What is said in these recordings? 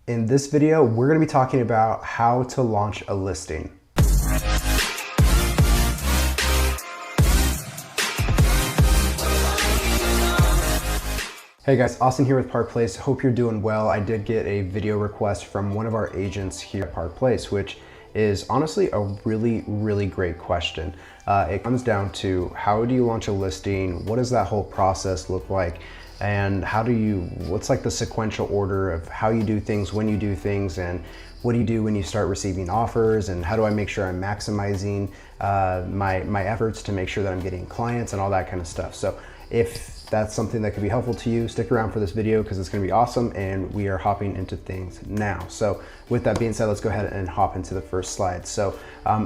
In this video, we're going to be talking about how to launch a listing. Hey guys, Austin here with Park Place. Hope you're doing well. I did get a video request from one of our agents here at Park Place, which is honestly a really great question. It comes down to how do you launch a listing? What does that whole process look like? And what's like the sequential order of how you do things, when you do things, and what do you do when you start receiving offers, and how do I make sure I'm maximizing my efforts to make sure that I'm getting clients and all that kind of stuff. So if that's something that could be helpful to you, stick around for this video because it's going to be awesome, and we are hopping into things now. So with that being said, let's go ahead and hop into the first slide. So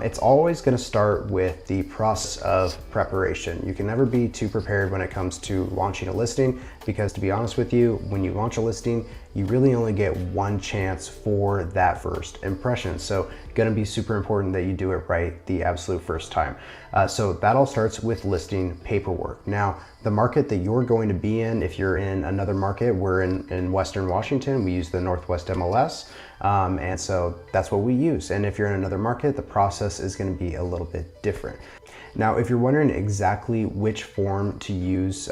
it's always going to start with the process of preparation. You can never be too prepared when it comes to launching a listing, because to be honest with you, when you launch a listing, you really only get one chance for that first impression. So going to be super important that you do it right the absolute first time. So that all starts with listing paperwork. Now, the market that you're going to be in, if you're in another market, we're in Western Washington, we use the Northwest MLS. And so that's what we use. And if you're in another market, the process is going to be a little bit different. Now, if you're wondering exactly which form to use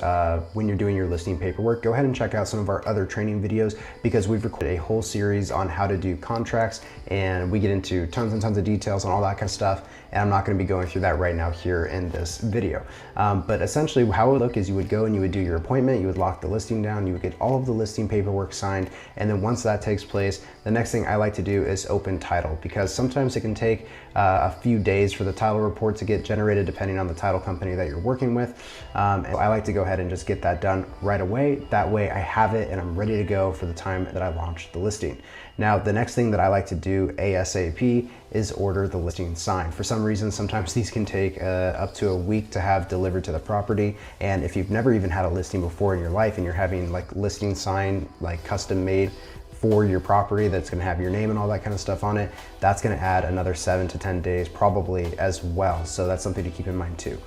when you're doing your listing paperwork, go ahead and check out some of our other training videos, because we've recorded a whole series on how to do contracts, and we get into tons and tons of details on all that kind of stuff. And I'm not going to be going through that right now here in this video. But essentially how it would look is you would go and you would do your appointment, you would lock the listing down, you would get all of the listing paperwork signed. And then once that takes place, the next thing I like to do is open title, because sometimes it can take a few days for the title report to get generated depending on the title company that you're working with. And I like to go ahead and just get that done right away. That way I have it and I'm ready to go for the time that I launch the listing. Now, the next thing that I like to do ASAP is order the listing signed. For some reason, sometimes these can take up to a week to have delivered to the property. And if you've never even had a listing before in your life and you're having like listing signed, like custom made for your property, that's going to have your name and all that kind of stuff on it, that's going to add another 7 to 10 days probably as well. So that's something to keep in mind too.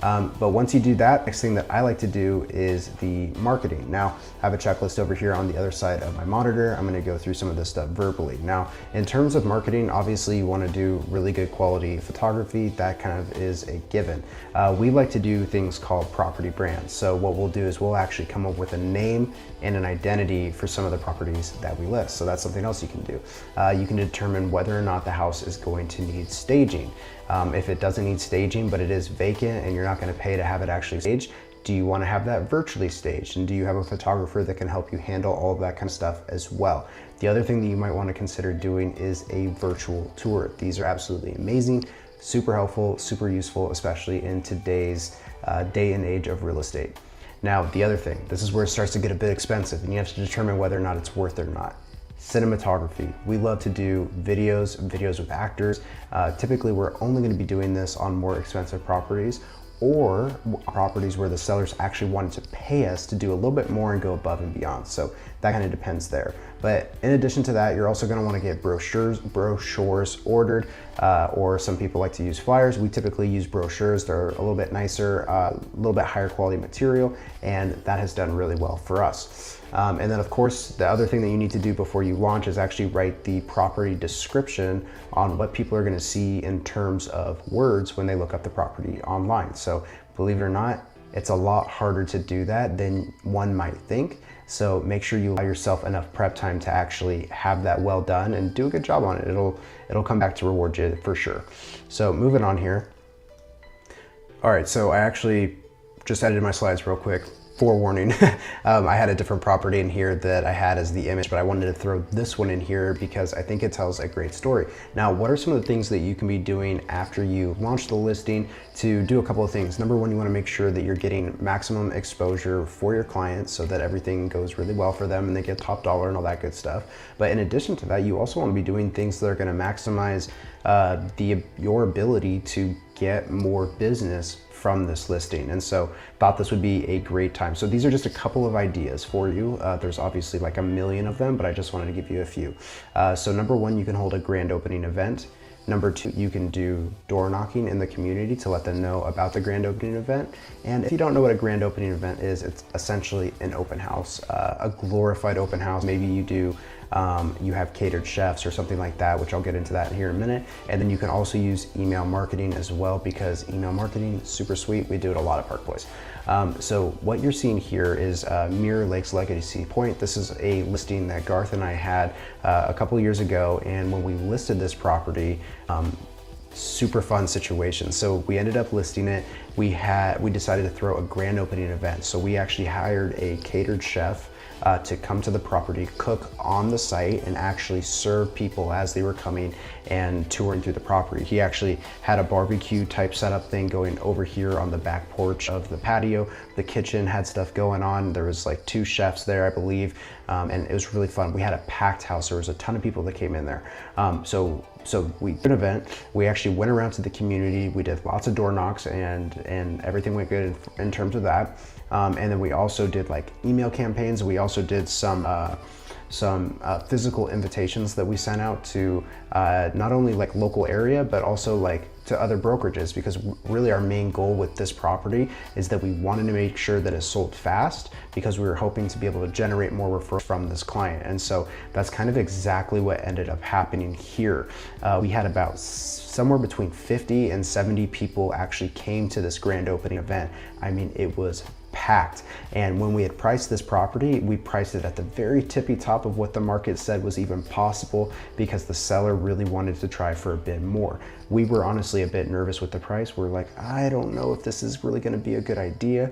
But once you do that, next thing that I like to do is the marketing. Now, I have a checklist over here on the other side of my monitor. I'm going to go through some of this stuff verbally. Now, in terms of marketing, obviously you want to do really good quality photography. That kind of is a given. We like to do things called property brands. So what we'll do is we'll actually come up with a name and an identity for some of the properties that we list. So that's something else you can do. You can determine whether or not the house is going to need staging. If it doesn't need staging, but it is vacant and you're not going to pay to have it actually staged, do you want to have that virtually staged? And do you have a photographer that can help you handle all of that kind of stuff as well? The other thing that you might want to consider doing is a virtual tour. These are absolutely amazing, super helpful, super useful, especially in today's day and age of real estate. Now, the other thing, this is where it starts to get a bit expensive and you have to determine whether or not it's worth it or not. Cinematography. We love to do videos with actors. Typically, we're only going to be doing this on more expensive properties, or properties where the sellers actually wanted to pay us to do a little bit more and go above and beyond. So that kind of depends there. But in addition to that, you're also going to want to get brochures ordered, or some people like to use flyers. We typically use brochures. They're a little bit nicer, a little bit higher quality material, and that has done really well for us. And then of course, the other thing that you need to do before you launch is actually write the property description on what people are going to see in terms of words when they look up the property online. So believe it or not, it's a lot harder to do that than one might think. So make sure you allow yourself enough prep time to actually have that well done and do a good job on it. It'll come back to reward you for sure. So moving on here. All right, so I actually just edited my slides real quick. Forewarning, I had a different property in here that I had as the image, but I wanted to throw this one in here because I think it tells a great story. Now, what are some of the things that you can be doing after you launch the listing to do a couple of things? Number one, you want to make sure that you're getting maximum exposure for your clients so that everything goes really well for them and they get top dollar and all that good stuff. But in addition to that, you also want to be doing things that are going to maximize your ability to get more business from this listing. And so thought this would be a great time. So these are just a couple of ideas for you. There's obviously like a million of them, but I just wanted to give you a few. So number one, you can hold a grand opening event. Number two, you can do door knocking in the community to let them know about the grand opening event. And if you don't know what a grand opening event is, it's essentially an open house, a glorified open house. Maybe you do you have catered chefs or something like that, which I'll get into that here in a minute. And then you can also use email marketing as well, because email marketing is super sweet. We do it a lot at Park Place. So what you're seeing here is Mirror Lakes Legacy Point. This is a listing that Garth and I had a couple years ago, and when we listed this property, super fun situation. So we ended up listing it. We decided to throw a grand opening event. So we actually hired a catered chef to come to the property, cook on the site, and actually serve people as they were coming and touring through the property. He actually had a barbecue type setup thing going over here on the back porch of the patio. The kitchen had stuff going on. There was like 2 chefs there, I believe, and it was really fun. We had a packed house. There was a ton of people that came in there. So we did an event. We actually went around to the community. We did lots of door knocks, and everything went good in terms of that. And then we also did like email campaigns. We also did some physical invitations that we sent out to not only like local area, but also like to other brokerages, because really our main goal with this property is that we wanted to make sure that it sold fast, because we were hoping to be able to generate more referrals from this client. And so that's kind of exactly what ended up happening here. We had about somewhere between 50 and 70 people actually came to this grand opening event. I mean, it was packed. And when we had priced this property, we priced it at the very tippy top of what the market said was even possible, because the seller really wanted to try for a bit more. We were honestly a bit nervous with the price. We're like, I don't know if this is really going to be a good idea,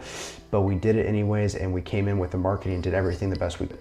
but we did it anyways, and we came in with the marketing, did everything the best we could.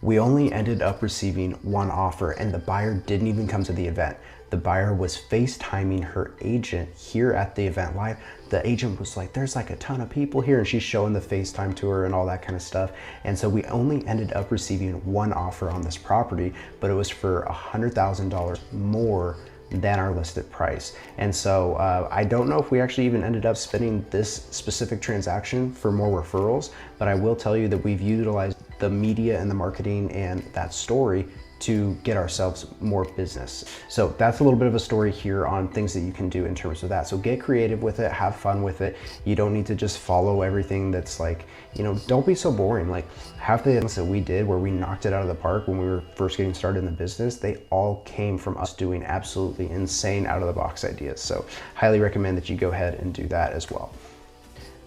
We only ended up receiving 1 offer, and the buyer didn't even come to the event. The buyer was FaceTiming her agent here at the event live. The agent was like, there's like a ton of people here, and she's showing the FaceTime to her and all that kind of stuff. And so we only ended up receiving 1 offer on this property, but it was for $100,000 more than our listed price. And so I don't know if we actually even ended up spending this specific transaction for more referrals, but I will tell you that we've utilized the media and the marketing and that story to get ourselves more business. So that's a little bit of a story here on things that you can do in terms of that. So get creative with it, have fun with it. You don't need to just follow everything that's like, you know, don't be so boring. Like half the things that we did where we knocked it out of the park when we were first getting started in the business, they all came from us doing absolutely insane out of the box ideas. So highly recommend that you go ahead and do that as well.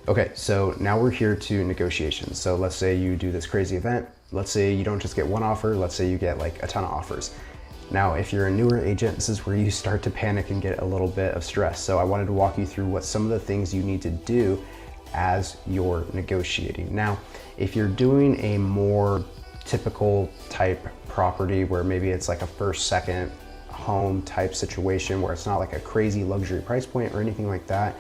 Okay, so now we're here to negotiations. So let's say you do this crazy event. Let's say you don't just get 1 offer, let's say you get like a ton of offers. Now, if you're a newer agent, this is where you start to panic and get a little bit of stress. So I wanted to walk you through what some of the things you need to do as you're negotiating. Now, if you're doing a more typical type property where maybe it's like a first, second home type situation where it's not like a crazy luxury price point or anything like that,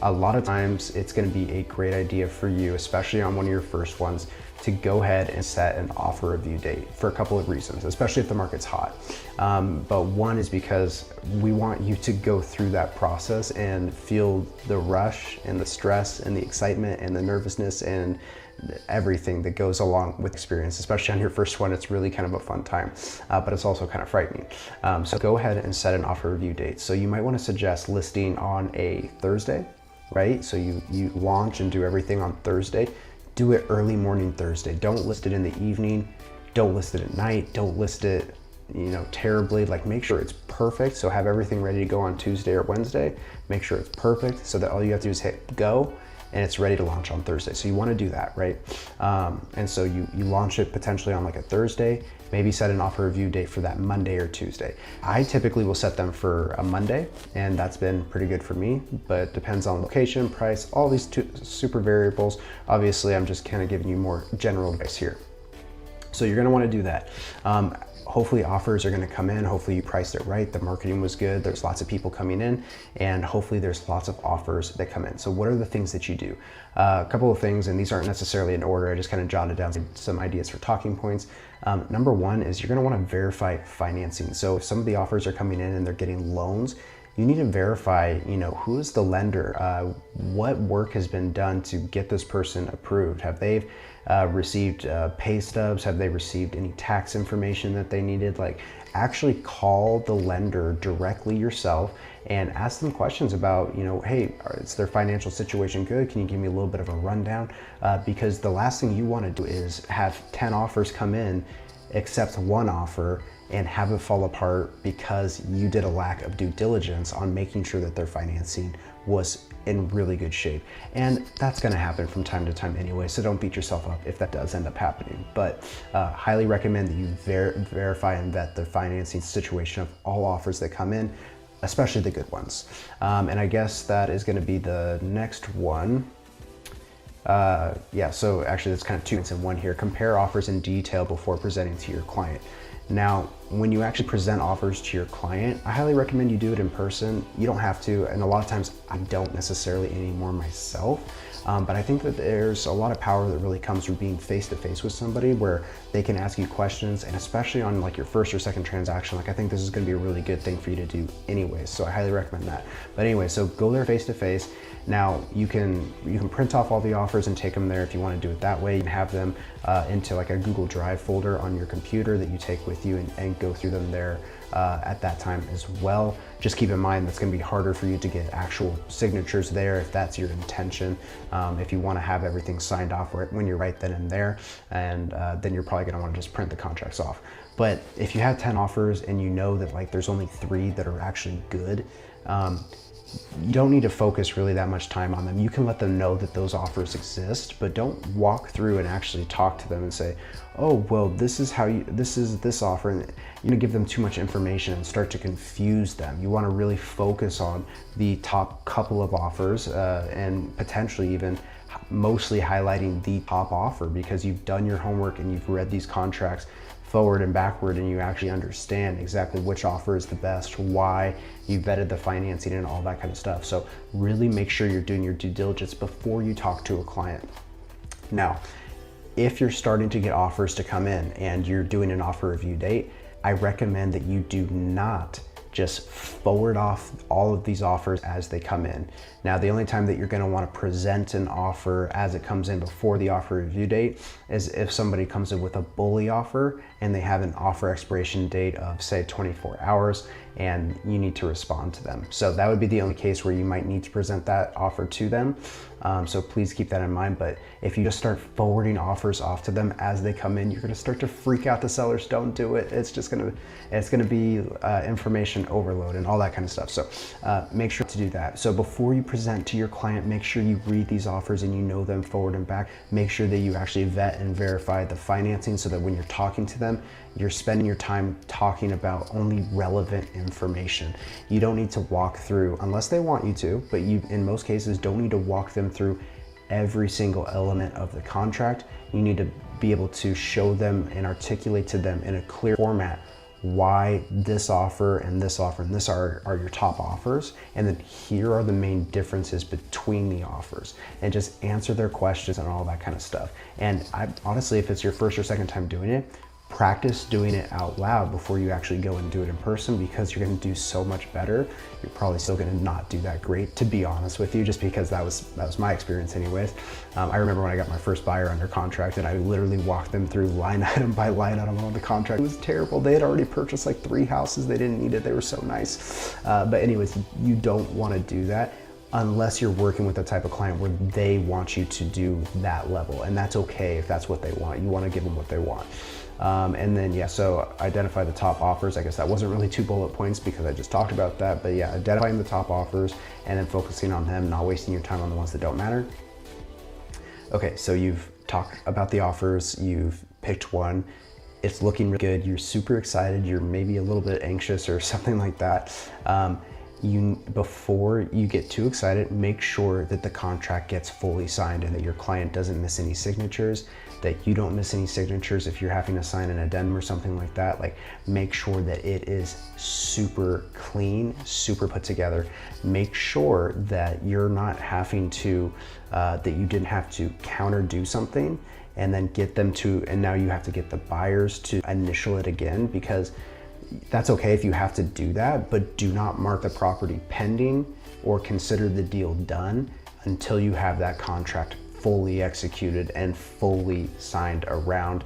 a lot of times it's going to be a great idea for you, especially on one of your first ones, to go ahead and set an offer review date for a couple of reasons, especially if the market's hot. But one is because we want you to go through that process and feel the rush and the stress and the excitement and the nervousness and everything that goes along with experience. Especially on your first one, it's really kind of a fun time, but it's also kind of frightening. So go ahead and set an offer review date. So you might want to suggest listing on a Thursday, right? So you launch and do everything on Thursday. Do it early morning Thursday. Don't list it in the evening. Don't list it at night. Don't list it, you know, terribly. Like make sure it's perfect. So have everything ready to go on Tuesday or Wednesday. Make sure it's perfect so that all you have to do is hit go and it's ready to launch on Thursday. So you want to do that, right? And so you launch it potentially on like a Thursday, maybe set an offer review date for that Monday or Tuesday. I typically will set them for a Monday, and that's been pretty good for me, but it depends on location, price, all these super variables. Obviously, I'm just kind of giving you more general advice here. So you're gonna wanna do that. Hopefully offers are gonna come in. Hopefully you priced it right. The marketing was good. There's lots of people coming in, and hopefully there's lots of offers that come in. So what are the things that you do? A couple of things, and these aren't necessarily in order. I just kind of jotted down some ideas for talking points. Number one is you're gonna wanna verify financing. So if some of the offers are coming in and they're getting loans, you need to verify, you know, who is the lender? What work has been done to get this person approved? Have they received pay stubs? Have they received any tax information that they needed? Like actually call the lender directly yourself and ask them questions about, you know, hey, is their financial situation good? Can you give me a little bit of a rundown? Because the last thing you want to do is have 10 offers come in accept one offer and have it fall apart because you did a lack of due diligence on making sure that their financing was in really good shape. And that's gonna happen from time to time anyway, so don't beat yourself up if that does end up happening. But highly recommend that you verify and vet the financing situation of all offers that come in, especially the good ones. And I guess that is gonna be the next one. Yeah, so actually that's kind of 2 points in one here. Compare offers in detail before presenting to your client. Now, when you actually present offers to your client, I highly recommend you do it in person. You don't have to, and a lot of times I don't necessarily anymore myself, but I think that there's a lot of power that really comes from being face-to-face with somebody where they can ask you questions, and especially on like your first or second transaction, like I think this is gonna be a really good thing for you to do anyways, so I highly recommend that. But anyway, so go there face-to-face. Now you can print off all the offers and take them there if you want to do it that way. You can have them into like a Google Drive folder on your computer that you take with you and go through them there at that time as well. Just keep in mind that's going to be harder for you to get actual signatures there if that's your intention. If you want to have everything signed off when you're right then and there, and then you're probably going to want to just print the contracts off. But if you have 10 offers and you know that like there's only 3 that are actually good, you don't need to focus really that much time on them. You can let them know that those offers exist, but don't walk through and actually talk to them and say, oh, well, this is this offer, and you know, give them too much information and start to confuse them. You want to really focus on the top couple of offers and potentially even mostly highlighting the top offer, because you've done your homework and you've read these contracts forward and backward, and you actually understand exactly which offer is the best, why, you vetted the financing and all that kind of stuff. So really make sure you're doing your due diligence before you talk to a client. Now, if you're starting to get offers to come in and you're doing an offer review date, I recommend that you do not just forward off all of these offers as they come in. Now, the only time that you're gonna wanna present an offer as it comes in before the offer review date is if somebody comes in with a bully offer and they have an offer expiration date of say 24 hours and you need to respond to them. So that would be the only case where you might need to present that offer to them. So please keep that in mind. But if you just start forwarding offers off to them as they come in, you're gonna start to freak out the sellers. Don't do it. It's gonna be information overload and all that kind of stuff. So make sure to do that. So before you present to your client, make sure you read these offers and you know them forward and back. Make sure that you actually vet and verify the financing so that when you're talking to them, you're spending your time talking about only relevant information. You don't need to walk through, unless they want you to, but you in most cases don't need to walk them through every single element of the contract. You need to be able to show them and articulate to them in a clear format why this offer and this offer and this are your top offers, and then here are the main differences between the offers, and just answer their questions and all that kind of stuff. And honestly, if it's your first or second time doing it, practice doing it out loud before you actually go and do it in person, because you're going to do so much better. You're probably still going to not do that great, to be honest with you, just because that was my experience anyways. I remember when I got my first buyer under contract and I literally walked them through line item by line item on the contract. It was terrible. They had already purchased like 3 houses. They didn't need it. They were so nice. But anyways, you don't want to do that unless you're working with a type of client where they want you to do that level, and that's okay if that's what they want. You want to give them what they want. And then, yeah, so identify the top offers. I guess that wasn't really 2 bullet points because I just talked about that, but yeah, identifying the top offers and then focusing on them, not wasting your time on the ones that don't matter. Okay, so you've talked about the offers, you've picked one, it's looking really good, you're super excited, you're maybe a little bit anxious or something like that. Before you get too excited, make sure that the contract gets fully signed and that your client doesn't miss any signatures, that you don't miss any signatures if you're having to sign an addendum or something like that. Like, make sure that it is super clean, super put together. Make sure that you're not having to, that you didn't have to counter do something and then get them to, and now you have to get the buyers to initial it again, because that's okay if you have to do that, but do not mark the property pending or consider the deal done until you have that contract fully executed and fully signed around.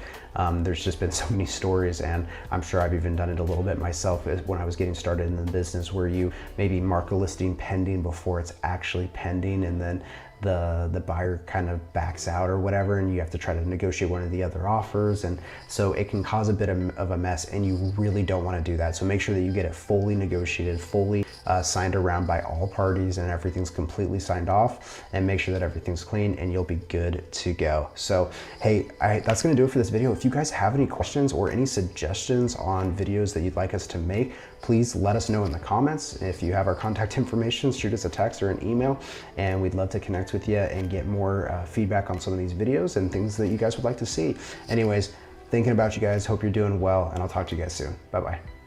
There's just been so many stories, and I'm sure I've even done it a little bit myself when I was getting started in the business, where you maybe mark a listing pending before it's actually pending, and then the buyer kind of backs out or whatever, and you have to try to negotiate one of the other offers. And so it can cause a bit of a mess, and you really don't want to do that. So make sure that you get it fully negotiated, fully signed around by all parties, and everything's completely signed off, and make sure that everything's clean, and you'll be good to go. So hey, that's gonna do it for this video. If you guys have any questions or any suggestions on videos that you'd like us to make, please let us know in the comments. If you have our contact information, shoot us a text or an email, and we'd love to connect with you and get more feedback on some of these videos and things that you guys would like to see. Anyways, thinking about you guys, hope you're doing well, and I'll talk to you guys soon. Bye-bye.